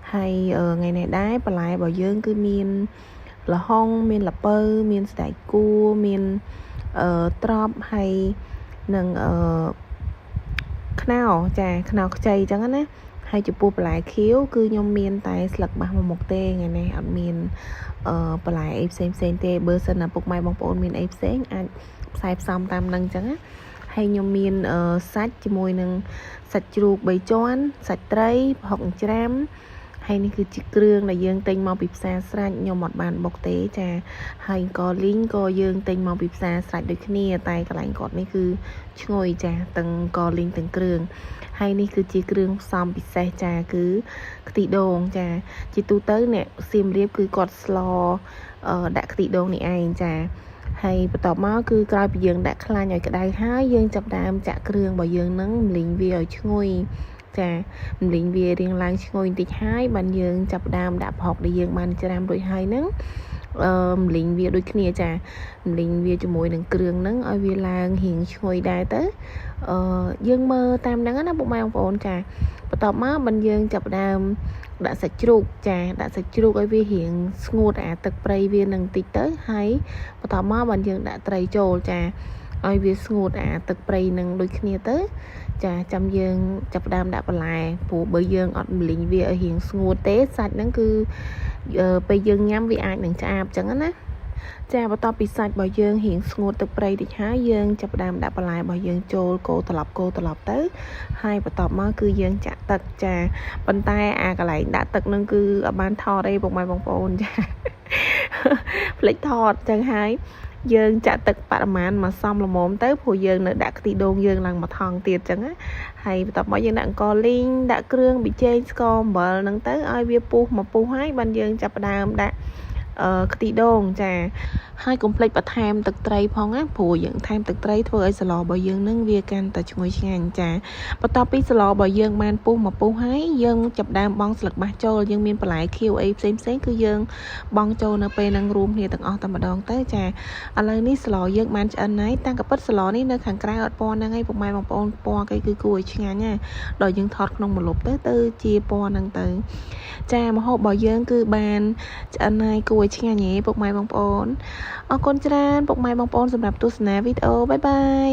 hay ngày này đái bà lại bảo dương cứ miên là hong miên là pơ miên sải cua miên trop hay nâng khao chà khao chay chẳng á hay chụp bùa lại khiếu cứ nhom miên tay sặc bạc một tê ngày này ở miên bà lại em xem tê bơ sân là bục mai bong bồn miên em xem anh sai xong tam nâng chẳng á hay nhom miên sách cho môi nâng sạch chuột bầy chón sạch trái hoặc chám hayนี่คือจิเครื่องដែលយើងទិញមកពីផ្សារស្រេចខ្ញុំអត់បានបុកទេចាហើយក៏លីងក៏យើងទិញមកពីផ្សារស្រេចដូចគ្នាតែកន្លែងគាត់នេះគឺឈ្ងុយចាទាំងក៏លីងទាំងគ្រឿងហើយនេះគឺជាគ្រឿងផ្សំពិសេសចាគឺខ្ទិះដូងចាជាទូទៅអ្នកសៀមរាបគឺគាត់ស្លដាក់ខ្ទិះដូងនេះឯងចាហើយបន្ទាប់មកគឺក្រោយពីយើងដាក់ខ្លាញ់ឲ្យក្តៅហើយយើងចាប់ដើមចាក់គ្រឿងរបស់យើងនឹងលីងវាឲ្យឈ្ងុយចាម្លីងវារៀងឡើងឈ្ងុយបន្តិចហើយបានយើងចាប់ដើមដាក់ប្រហុកដែលយើងបានច្រាមរួចហើយហ្នឹងម្លីងវាដូចគ្នាចាម្លីងវាជាមួយនឹងគ្រឿងហ្នឹងឲ្យវាឡើងរៀងឈ្ងុយដែរទៅយើងមើលតាមហ្នឹងណាពុកម៉ែបងប្អូនចាបន្ទាប់មកបានយើងចាប់ដើមដាក់សាច់ជ្រូកចាដាក់សាច់ជ្រូកឲ្យវារៀងស្ងួតអាទឹកប្រៃវានឹងបន្តិចទៅហើយបន្ទាប់មកបានយើងដាក់ត្រីចូលចាឲ្យវាស្ងួតអាទឹកប្រៃនឹងដូចគ្នាទៅចាចាំយើងចាប់ដើមដាក់បន្លែព្រោះបើយើងអត់ម្លីងវាឲ្យរៀងស្ងួតទេសាច់ហ្នឹងគឺពេលយើងញ៉ាំវាអាចនឹងឆ្អាបចឹងណាចាបន្ទាប់ពីសាច់របស់យើងរៀងស្ងួតទឹកប្រៃតិចហើយយើងចាប់ដើមដាក់បន្លែរបស់យើងចូលកូរត្រឡប់ទៅហើយបន្ទាប់មកគឺយើងចាក់ទឹកចាប៉ុន្តែអាកន្លែងដាក់ទឹកហ្នឹងគឺអត់បានថតទេពុកម៉ែបងប្អូនចាភ្លេចថតចឹងហើយយើងចាក់ទឹកបរិមាណមកសមល្មមទៅព្រោះយើងនៅដាក់ខ្ទិះដូងយើងឡើងមកថងទៀតចឹងណាហើយបន្ទាប់មកយើងដាក់អង្ករលីងដាក់គ្រឿងប៊ីចេងស្ករអំបិលហ្នឹងទៅឲ្យវាពុះហើយបានយើងចាប់ផ្ដើមដាក់ខ្ទិះដូងចាហើយកុំភ្លេចបន្ថែមទឹកត្រីផងណាព្រោះយើងថែមទឹកត្រីធ្វើឲ្យស្លរបស់យើងនឹងវាកាន់តែឈ្ងុយឆ្ងាញ់ចាបន្ទាប់ពីស្លរបស់យើងបានពុះហើយយើងចាប់ដើមបង់ស្លឹកបាសចូលយើងមានបន្លែខៀវអីផ្សេងគឺយើងបង់ចូលនៅពេលហ្នឹងរួមគ្នាទាំងអស់តែម្ដងទៅចាឥឡូវនេះស្លយើងបានឆ្អិនហើយតាំងកពិតស្លនេះនៅខាងក្រៅអត់ពណ៌ហ្នឹងឯងពុកម៉ែបងប្អូនពណ៌គេគឺគួរឲ្យឆ្ងាញ់ណាដល់យើងថតក្នុងម្លប់ទៅជាពណ៌ហ្នឹងទៅចាម្ហូបរបស់យើងគឺបានឆ្អិនហើយគួរឲ្យឆ្ងាញ់ហ៎ពុកម៉ែបងប្អូនអរគុណច្រើនពុកម៉ែបងប្អូនសម្រាប់ទស្សនាវីដេអូបាយបាយ